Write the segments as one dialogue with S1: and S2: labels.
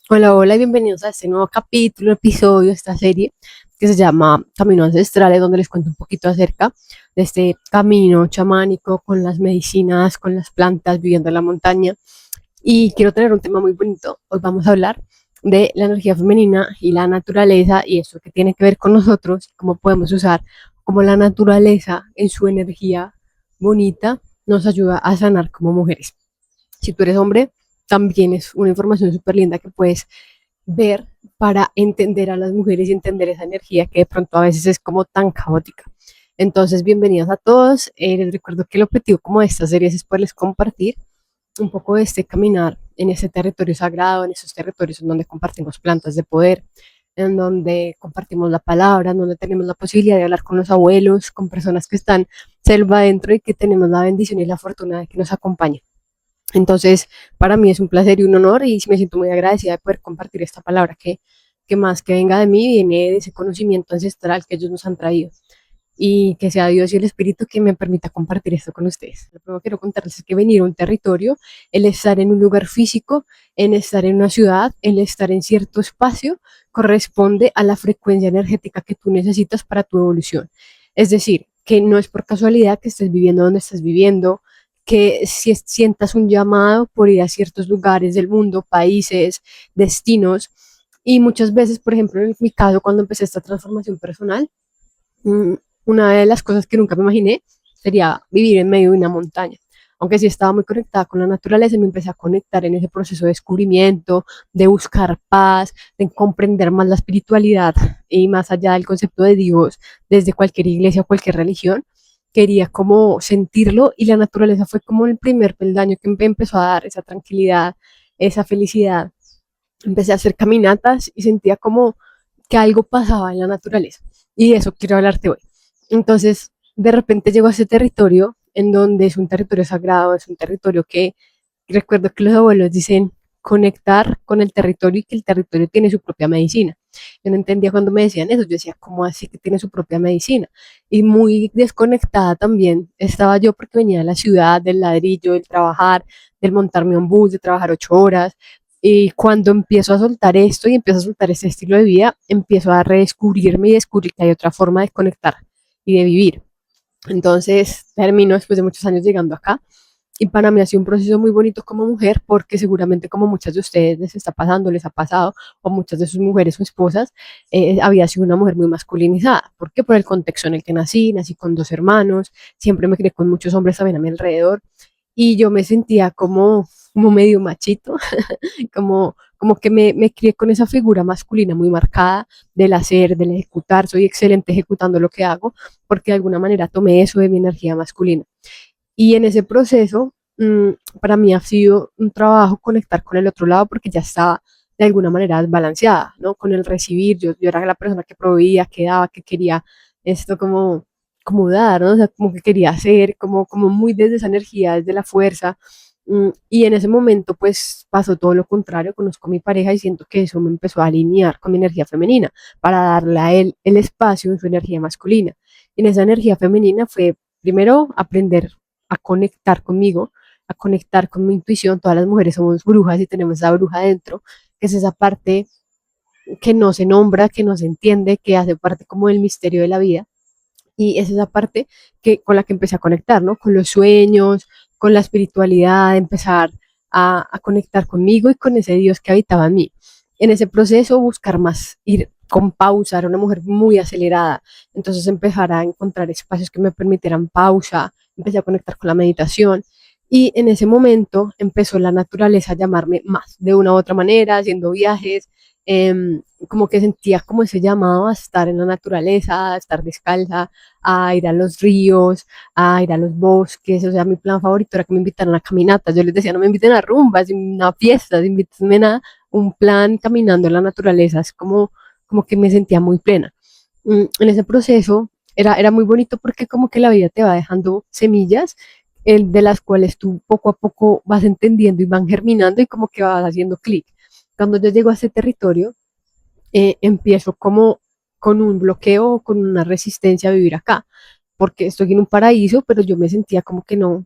S1: Hola, hola y bienvenidos a este nuevo capítulo, episodio de esta serie que se llama Caminos Ancestrales, donde les cuento un poquito acerca de este camino chamánico con las medicinas, con las plantas, viviendo en la montaña. Y quiero tener un tema muy bonito. Hoy vamos a hablar de la energía femenina y la naturaleza y eso que tiene que ver con nosotros, cómo podemos usar como la naturaleza en su energía bonita nos ayuda a sanar como mujeres. Si tú eres hombre, también es una información súper linda que puedes ver para entender a las mujeres y entender esa energía que de pronto a veces es como tan caótica. Entonces, bienvenidos a todos. Les recuerdo que el objetivo como de esta serie es poderles compartir un poco de este caminar en ese territorio sagrado, en esos territorios en donde compartimos plantas de poder, en donde compartimos la palabra, en donde tenemos la posibilidad de hablar con los abuelos, con personas que están selva adentro y que tenemos la bendición y la fortuna de que nos acompañen. Entonces, para mí es un placer y un honor y me siento muy agradecida de poder compartir esta palabra que más que venga de mí, viene de ese conocimiento ancestral que ellos nos han traído y que sea Dios y el Espíritu que me permita compartir esto con ustedes. Lo primero que quiero contarles es que venir a un territorio, el estar en un lugar físico, en estar en una ciudad, el estar en cierto espacio, corresponde a la frecuencia energética que tú necesitas para tu evolución. Es decir, que no es por casualidad que estés viviendo donde estás viviendo, que si sientas un llamado por ir a ciertos lugares del mundo, países, destinos. Y muchas veces, por ejemplo, en mi caso, cuando empecé esta transformación personal, mm, una de las cosas que nunca me imaginé sería vivir en medio de una montaña. Aunque sí estaba muy conectada con la naturaleza, me empecé a conectar en ese proceso de descubrimiento, de buscar paz, de comprender más la espiritualidad y más allá del concepto de Dios, desde cualquier iglesia o cualquier religión, quería como sentirlo y la naturaleza fue como el primer peldaño que me empezó a dar esa tranquilidad, esa felicidad. Empecé a hacer caminatas y sentía como que algo pasaba en la naturaleza. Y de eso quiero hablarte hoy. Entonces, de repente llego a ese territorio en donde es un territorio sagrado, es un territorio que recuerdo que los abuelos dicen conectar con el territorio y que el territorio tiene su propia medicina. Yo no entendía cuando me decían eso, yo decía, ¿cómo así que tiene su propia medicina? Y muy desconectada también estaba yo porque venía de la ciudad, del ladrillo, del trabajar, del montarme a un bus, de trabajar 8 horas. Y cuando empiezo a soltar esto y empiezo a soltar este estilo de vida, empiezo a redescubrirme y descubrir que hay otra forma de conectar y de vivir. Entonces termino después de muchos años llegando acá y para mí ha sido un proceso muy bonito como mujer porque seguramente como muchas de ustedes les está pasando, les ha pasado, o muchas de sus mujeres o esposas, había sido una mujer muy masculinizada. ¿Por qué? Por el contexto en el que nací con 2 hermanos, siempre me crié con muchos hombres también a mi alrededor y yo me sentía como medio machito, como que me crié con esa figura masculina muy marcada del hacer, del ejecutar, soy excelente ejecutando lo que hago, porque de alguna manera tomé eso de mi energía masculina. Y en ese proceso, para mí ha sido un trabajo conectar con el otro lado porque ya estaba de alguna manera desbalanceada, ¿no? Con el recibir, yo era la persona que proveía, que daba, que quería esto como dar, ¿no? O sea, como que quería hacer, como muy desde esa energía, desde la fuerza. Y en ese momento, pues pasó todo lo contrario, conozco a mi pareja y siento que eso me empezó a alinear con mi energía femenina para darle a él el espacio en su energía masculina. Y en esa energía femenina fue primero aprender a conectar conmigo, a conectar con mi intuición. Todas las mujeres somos brujas y tenemos esa bruja dentro, que es esa parte que no se nombra, que no se entiende, que hace parte como del misterio de la vida. Y es esa parte con la que empecé a conectar, ¿no? Con los sueños, con la espiritualidad, empezar a conectar conmigo y con ese Dios que habitaba en mí. En ese proceso, buscar más, ir con pausa, era una mujer muy acelerada, entonces empezar a encontrar espacios que me permitieran pausa, empecé a conectar con la meditación y en ese momento empezó la naturaleza a llamarme más, de una u otra manera, haciendo viajes, como que sentía como ese llamado a estar en la naturaleza, a estar descalza, a ir a los ríos, a ir a los bosques. O sea, mi plan favorito era que me invitaran a caminatas. Yo les decía, no me inviten a rumbas, a fiestas, invítenme a un plan caminando en la naturaleza. Es como que me sentía muy plena. En ese proceso era muy bonito porque como que la vida te va dejando semillas de las cuales tú poco a poco vas entendiendo y van germinando y como que vas haciendo clic. Cuando yo llego a ese territorio, empiezo como con un bloqueo, con una resistencia a vivir acá, porque estoy en un paraíso, pero yo me sentía como que no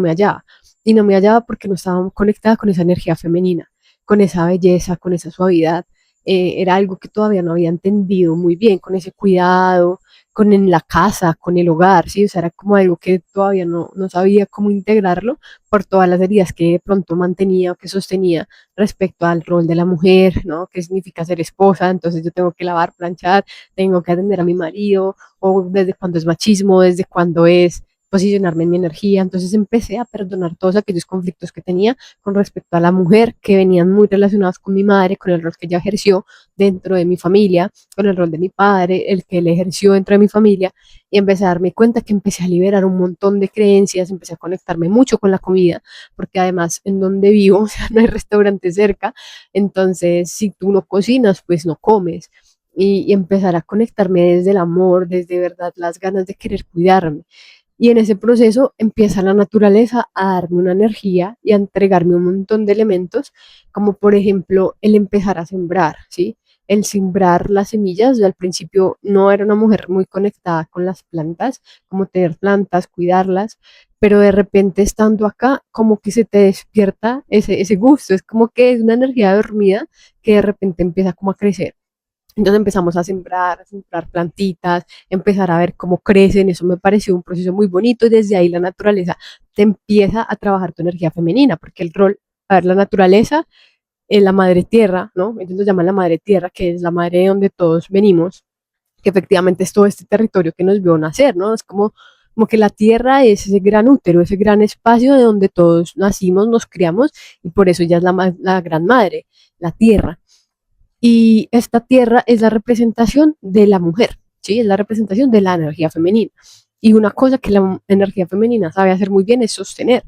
S1: me hallaba. Y no me hallaba porque no estaba conectada con esa energía femenina, con esa belleza, con esa suavidad. Era algo que todavía no había entendido muy bien, con ese cuidado, con en la casa, con el hogar, ¿sí? O sea, era como algo que todavía no sabía cómo integrarlo por todas las heridas que de pronto mantenía o que sostenía respecto al rol de la mujer, ¿no? ¿Qué significa ser esposa? Entonces yo tengo que lavar, planchar, tengo que atender a mi marido, o desde cuándo es machismo, desde cuándo es posicionarme en mi energía. Entonces empecé a perdonar todos aquellos conflictos que tenía con respecto a la mujer, que venían muy relacionados con mi madre, con el rol que ella ejerció dentro de mi familia, con el rol de mi padre, el que él ejerció dentro de mi familia, y empecé a darme cuenta que empecé a liberar un montón de creencias, empecé a conectarme mucho con la comida, porque además en donde vivo, o sea, no hay restaurante cerca, entonces si tú no cocinas, pues no comes. Y empezar a conectarme desde el amor, desde verdad las ganas de querer cuidarme. Y en ese proceso empieza la naturaleza a darme una energía y a entregarme un montón de elementos, como por ejemplo el empezar a sembrar, ¿sí? El sembrar las semillas. Yo al principio no era una mujer muy conectada con las plantas, como tener plantas, cuidarlas, pero de repente estando acá, como que se te despierta ese gusto, es como que es una energía dormida que de repente empieza como a crecer. Entonces empezamos a sembrar plantitas, empezar a ver cómo crecen, eso me pareció un proceso muy bonito y desde ahí la naturaleza te empieza a trabajar tu energía femenina, porque el rol, a ver, la naturaleza es la madre tierra, ¿no? Entonces nos llaman la madre tierra, que es la madre de donde todos venimos, que efectivamente es todo este territorio que nos vio nacer, ¿no? Es como que la tierra es ese gran útero, ese gran espacio de donde todos nacimos, nos criamos y por eso ella es la gran madre, la tierra. Y esta tierra es la representación de la mujer, ¿sí? Es la representación de la energía femenina. Y una cosa que la energía femenina sabe hacer muy bien es sostener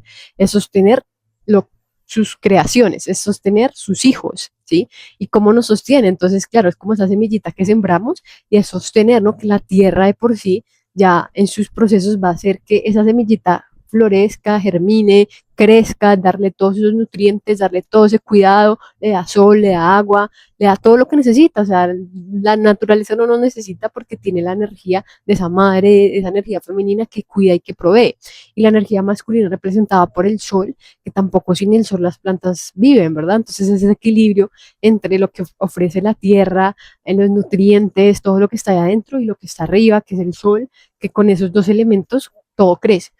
S1: lo, sus creaciones, es sostener sus hijos, ¿sí? Y cómo nos sostiene. Entonces, claro, es como esa semillita que sembramos y es sostener, ¿no? Que la tierra de por sí ya en sus procesos va a hacer que esa semillita florezca, germine, crezca, darle todos esos nutrientes, darle todo ese cuidado, le da sol, le da agua, le da todo lo que necesita. O sea, la naturaleza no nos necesita porque tiene la energía de esa madre, esa energía femenina que cuida y que provee. Y la energía masculina representada por el sol, que tampoco sin el sol las plantas viven, ¿verdad? Entonces ese equilibrio entre lo que ofrece la tierra, en los nutrientes, todo lo que está ahí adentro y lo que está arriba, que es el sol, que con esos dos elementos todo crece.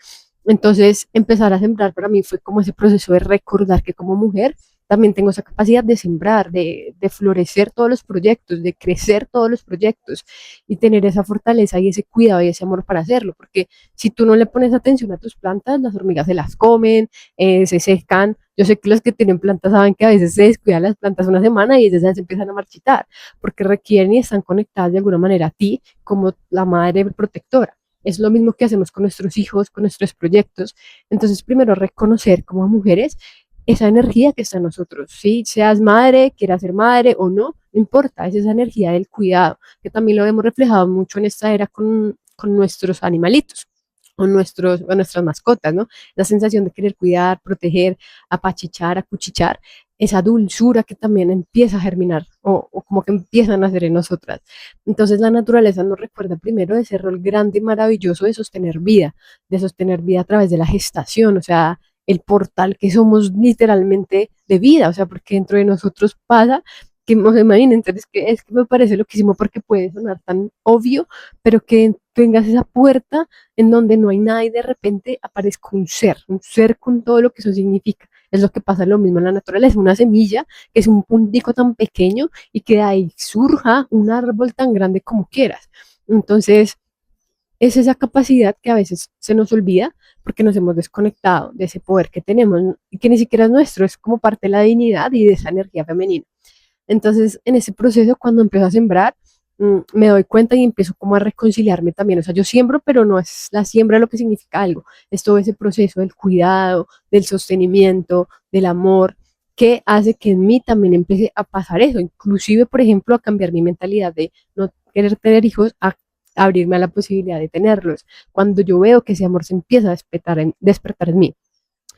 S1: Entonces, empezar a sembrar para mí fue como ese proceso de recordar que como mujer también tengo esa capacidad de sembrar, de florecer todos los proyectos, de crecer todos los proyectos y tener esa fortaleza y ese cuidado y ese amor para hacerlo. Porque si tú no le pones atención a tus plantas, las hormigas se las comen, se secan. Yo sé que los que tienen plantas saben que a veces se descuidan las plantas una semana y desde se empiezan a marchitar, porque requieren y están conectadas de alguna manera a ti como la madre protectora. Es lo mismo que hacemos con nuestros hijos, con nuestros proyectos. Entonces, primero reconocer como mujeres esa energía que está en nosotros, ¿sí? Seas madre, quieras ser madre o no, no importa, es esa energía del cuidado, que también lo hemos reflejado mucho en esta era con nuestros animalitos o nuestras mascotas, ¿no? La sensación de querer cuidar, proteger, apachichar, acuchichar, esa dulzura que también empieza a germinar o como que empiezan a hacer en nosotras. Entonces la naturaleza nos recuerda primero de ese rol grande y maravilloso de sostener vida a través de la gestación, o sea, el portal que somos literalmente de vida, o sea, porque dentro de nosotros pasa que no se imaginen, entonces es que me parece loquísimo porque puede sonar tan obvio, pero que tengas esa puerta en donde no hay nada y de repente aparezca un ser con todo lo que eso significa. Es lo que pasa lo mismo en la naturaleza, una semilla que es un puntico tan pequeño y que de ahí surja un árbol tan grande como quieras. Entonces, es esa capacidad que a veces se nos olvida porque nos hemos desconectado de ese poder que tenemos y que ni siquiera es nuestro, es como parte de la dignidad y de esa energía femenina. Entonces, en ese proceso, cuando empiezo a sembrar, me doy cuenta y empiezo como a reconciliarme también. O sea, yo siembro, pero no es la siembra lo que significa algo. Es todo ese proceso del cuidado, del sostenimiento, del amor, que hace que en mí también empiece a pasar eso. Inclusive, por ejemplo, a cambiar mi mentalidad de no querer tener hijos a abrirme a la posibilidad de tenerlos. Cuando yo veo que ese amor se empieza a despertar en mí.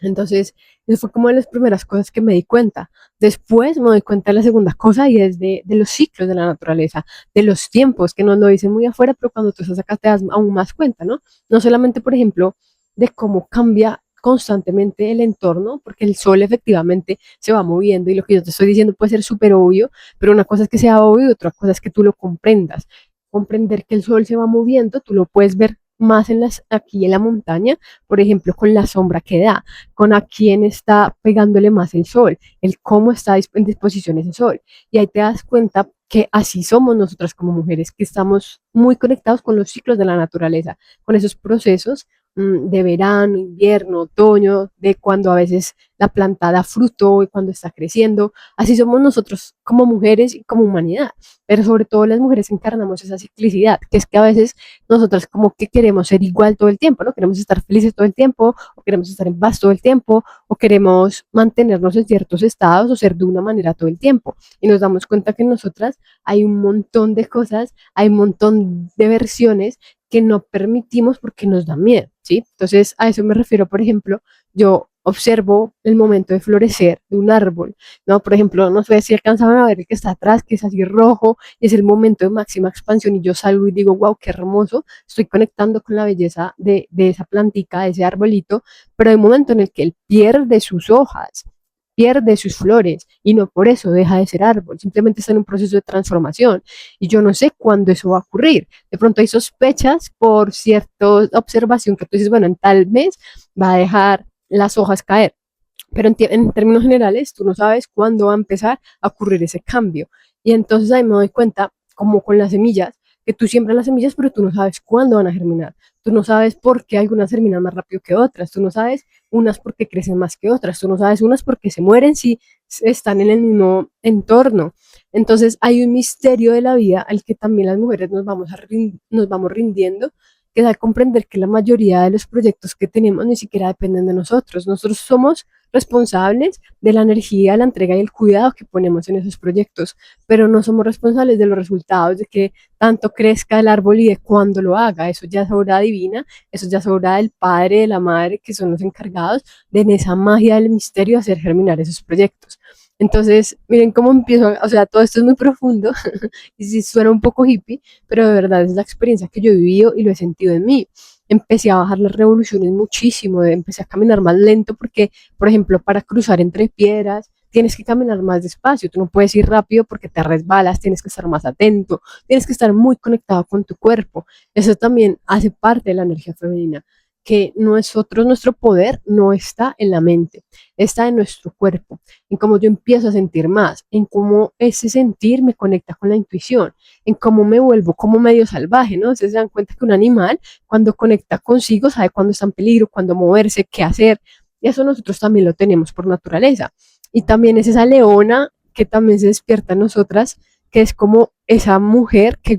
S1: Entonces, eso fue como de las primeras cosas que me di cuenta. Después me doy cuenta de la segunda cosa y es de los ciclos de la naturaleza, de los tiempos, que nos lo dicen muy afuera, pero cuando tú estás acá te das aún más cuenta, ¿no? No solamente, por ejemplo, de cómo cambia constantemente el entorno, porque el sol efectivamente se va moviendo y lo que yo te estoy diciendo puede ser súper obvio, pero una cosa es que sea obvio y otra cosa es que tú lo comprendas. Comprender que el sol se va moviendo, tú lo puedes ver más aquí en la montaña, por ejemplo, con la sombra que da, con a quién está pegándole más el sol, el cómo está en disposición ese sol. Y ahí te das cuenta que así somos nosotras como mujeres, que estamos muy conectados con los ciclos de la naturaleza, con esos procesos de verano, invierno, otoño, de cuando a veces la planta da fruto y cuando está creciendo. Así somos nosotros como mujeres y como humanidad, pero sobre todo las mujeres encarnamos esa ciclicidad, que es que a veces nosotras como que queremos ser igual todo el tiempo, ¿no? Queremos estar felices todo el tiempo, o queremos estar en paz todo el tiempo, o queremos mantenernos en ciertos estados o ser de una manera todo el tiempo. Y nos damos cuenta que en nosotras hay un montón de cosas, hay un montón de versiones que no permitimos porque nos da miedo, ¿sí? Entonces, a eso me refiero, por ejemplo, yo observo el momento de florecer de un árbol, ¿no? Por ejemplo, no sé si alcanzaban a ver el que está atrás, que es así rojo, y es el momento de máxima expansión, y yo salgo y digo, wow, qué hermoso, estoy conectando con la belleza de esa plantica, de ese arbolito, pero hay un momento en el que él pierde sus hojas, pierde sus flores y no por eso deja de ser árbol, simplemente está en un proceso de transformación y yo no sé cuándo eso va a ocurrir. De pronto hay sospechas por cierta observación que tú dices, bueno, en tal mes va a dejar las hojas caer, pero en términos generales tú no sabes cuándo va a empezar a ocurrir ese cambio. Y entonces ahí me doy cuenta, como con las semillas, que tú siembras las semillas, pero tú no sabes cuándo van a germinar. Tú no sabes por qué algunas germinan más rápido que otras. Tú no sabes unas porque crecen más que otras. Tú no sabes unas porque se mueren si están en el mismo entorno. Entonces hay un misterio de la vida al que también las mujeres nos vamos rindiendo, que da a comprender que la mayoría de los proyectos que tenemos ni siquiera dependen de nosotros. Nosotros somos responsables de la energía, la entrega y el cuidado que ponemos en esos proyectos, pero no somos responsables de los resultados, de que tanto crezca el árbol y de cuándo lo haga. Eso ya es obra divina, eso ya es obra del padre, de la madre, que son los encargados de en esa magia del misterio hacer germinar esos proyectos. Entonces, miren cómo empiezo, o sea, todo esto es muy profundo y sí suena un poco hippie, pero de verdad es la experiencia que yo he vivido y lo he sentido en mí. Empecé a bajar las revoluciones muchísimo, empecé a caminar más lento porque, por ejemplo, para cruzar entre piedras, tienes que caminar más despacio, tú no puedes ir rápido porque te resbalas, tienes que estar más atento, tienes que estar muy conectado con tu cuerpo. Eso también hace parte de la energía femenina, que nosotros, nuestro poder no está en la mente, está en nuestro cuerpo, en cómo yo empiezo a sentir más, en cómo ese sentir me conecta con la intuición, en cómo me vuelvo como medio salvaje, ¿no? Ustedes se dan cuenta que un animal cuando conecta consigo sabe cuándo está en peligro, cuándo moverse, qué hacer, y eso nosotros también lo tenemos por naturaleza. Y también es esa leona que también se despierta en nosotras, que es como esa mujer que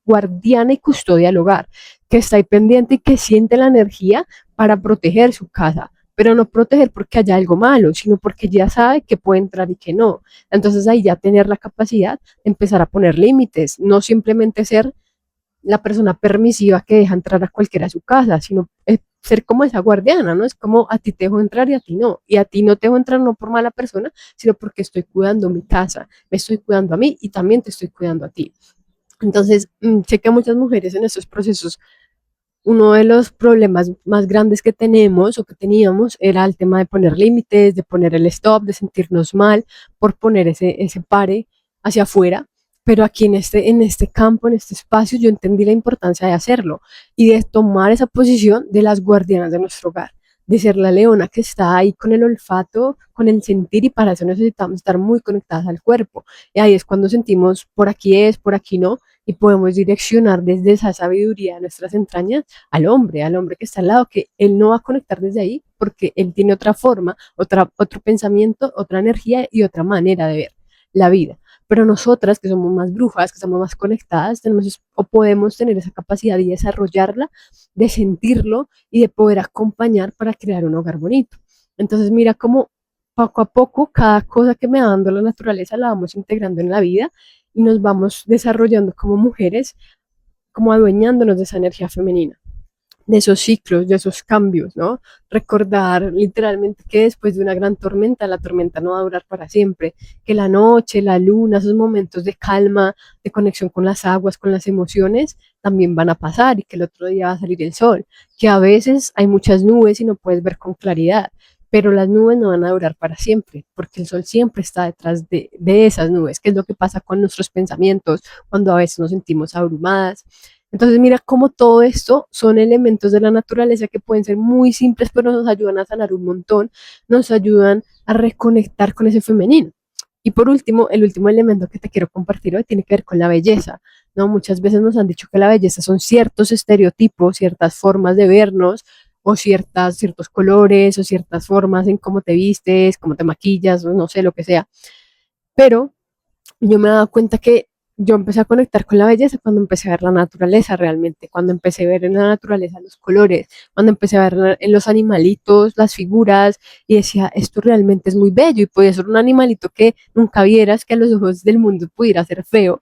S1: guardiana y custodia el hogar, que está ahí pendiente y que siente la energía para proteger su casa, pero no proteger porque haya algo malo, sino porque ya sabe que puede entrar y que no. Entonces ahí ya tener la capacidad de empezar a poner límites, no simplemente ser la persona permisiva que deja entrar a cualquiera a su casa, sino ser como esa guardiana, ¿no? Es como a ti te dejo entrar y a ti no. Y a ti no te dejo entrar no por mala persona, sino porque estoy cuidando mi casa, me estoy cuidando a mí y también te estoy cuidando a ti. Entonces, sé que muchas mujeres en estos procesos, uno de los problemas más grandes que tenemos o que teníamos era el tema de poner límites, de poner el stop, de sentirnos mal por poner ese pare hacia afuera. Pero aquí en este campo, en este espacio, yo entendí la importancia de hacerlo y de tomar esa posición de las guardianas de nuestro hogar, de ser la leona que está ahí con el olfato, con el sentir, y para eso necesitamos estar muy conectadas al cuerpo. Y ahí es cuando sentimos por aquí es, por aquí no, y podemos direccionar desde esa sabiduría de nuestras entrañas al hombre que está al lado, que él no va a conectar desde ahí porque él tiene otra forma, otro pensamiento, otra energía y otra manera de ver la vida. Pero nosotras, que somos más brujas, que estamos más conectadas, tenemos o podemos tener esa capacidad y desarrollarla, de sentirlo y de poder acompañar para crear un hogar bonito. Entonces, mira cómo poco a poco cada cosa que me va dando la naturaleza la vamos integrando en la vida y nos vamos desarrollando como mujeres, como adueñándonos de esa energía femenina. de esos ciclos, de esos cambios, ¿no? Recordar literalmente que después de una gran tormenta, la tormenta no va a durar para siempre, que la noche, la luna, esos momentos de calma, de conexión con las aguas, con las emociones, también van a pasar y que el otro día va a salir el sol, que a veces hay muchas nubes y no puedes ver con claridad, pero las nubes no van a durar para siempre, porque el sol siempre está detrás de esas nubes, que es lo que pasa con nuestros pensamientos cuando a veces nos sentimos abrumadas. Entonces, mira cómo todo esto son elementos de la naturaleza que pueden ser muy simples, pero nos ayudan a sanar un montón, nos ayudan a reconectar con ese femenino. Y por último, el último elemento que te quiero compartir hoy tiene que ver con la belleza, ¿no? Muchas veces nos han dicho que la belleza son ciertos estereotipos, ciertas formas de vernos, o ciertos colores, o ciertas formas en cómo te vistes, cómo te maquillas, o no sé, lo que sea. Pero yo me he dado cuenta que yo empecé a conectar con la belleza cuando empecé a ver la naturaleza realmente, cuando empecé a ver en la naturaleza los colores, cuando empecé a ver en los animalitos las figuras y decía, esto realmente es muy bello y podía ser un animalito que nunca vieras, que a los ojos del mundo pudiera ser feo,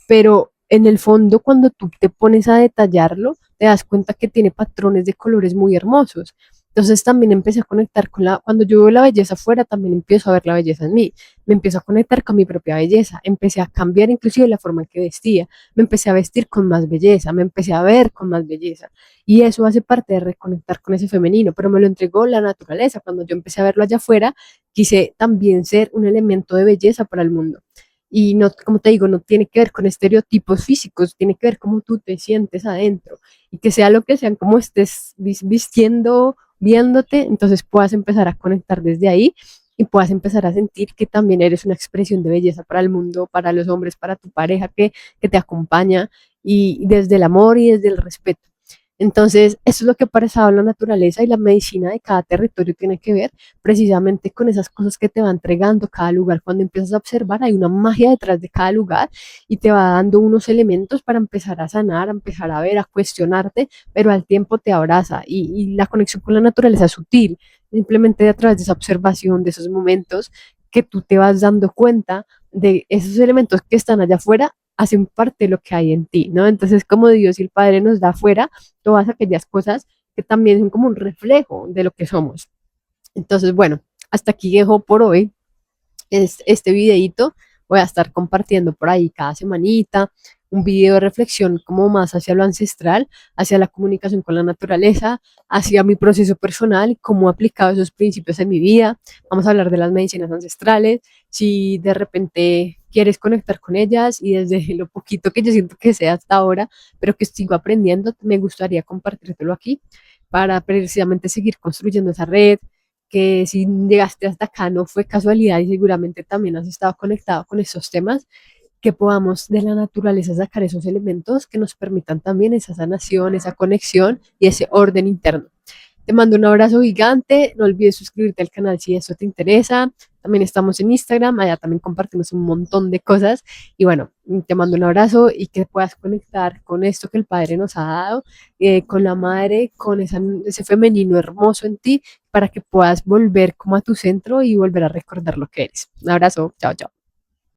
S1: pero en el fondo cuando tú te pones a detallarlo, te das cuenta que tiene patrones de colores muy hermosos. Entonces también empecé a conectar con cuando yo veo la belleza afuera, también empiezo a ver la belleza en mí. Me empiezo a conectar con mi propia belleza. Empecé a cambiar inclusive la forma en que vestía. Me empecé a vestir con más belleza. Me empecé a ver con más belleza. Y eso hace parte de reconectar con ese femenino, pero me lo entregó la naturaleza. Cuando yo empecé a verlo allá afuera, quise también ser un elemento de belleza para el mundo. Y no, como te digo, no tiene que ver con estereotipos físicos, tiene que ver cómo tú te sientes adentro y que sea lo que sean, como estés vistiendo, viéndote, entonces puedas empezar a conectar desde ahí y puedas empezar a sentir que también eres una expresión de belleza para el mundo, para los hombres, para tu pareja que te acompaña y desde el amor y desde el respeto. Entonces, eso es lo que ha pasado en la naturaleza y la medicina de cada territorio tiene que ver precisamente con esas cosas que te va entregando cada lugar. Cuando empiezas a observar, hay una magia detrás de cada lugar y te va dando unos elementos para empezar a sanar, a empezar a ver, a cuestionarte, pero al tiempo te abraza y la conexión con la naturaleza es sutil, simplemente a través de esa observación, de esos momentos que tú te vas dando cuenta de esos elementos que están allá afuera hacen parte de lo que hay en ti, ¿no? Entonces, como Dios y el Padre nos da afuera todas aquellas cosas que también son como un reflejo de lo que somos. Entonces, bueno, hasta aquí dejo por hoy este videito. Voy a estar compartiendo por ahí cada semanita un video de reflexión como más hacia lo ancestral, hacia la comunicación con la naturaleza, hacia mi proceso personal y cómo he aplicado esos principios en mi vida. Vamos a hablar de las medicinas ancestrales, si de repente quieres conectar con ellas y desde lo poquito que yo siento que sé hasta ahora, pero que sigo aprendiendo, me gustaría compartírtelo aquí para precisamente seguir construyendo esa red, que si llegaste hasta acá no fue casualidad y seguramente también has estado conectado con esos temas, que podamos de la naturaleza sacar esos elementos que nos permitan también esa sanación, esa conexión y ese orden interno. Te mando un abrazo gigante, no olvides suscribirte al canal si eso te interesa. También estamos en Instagram, allá también compartimos un montón de cosas. Y bueno, te mando un abrazo y que puedas conectar con esto que el Padre nos ha dado, con la Madre, con ese femenino hermoso en ti, para que puedas volver como a tu centro y volver a recordar lo que eres. Un abrazo, chao, chao.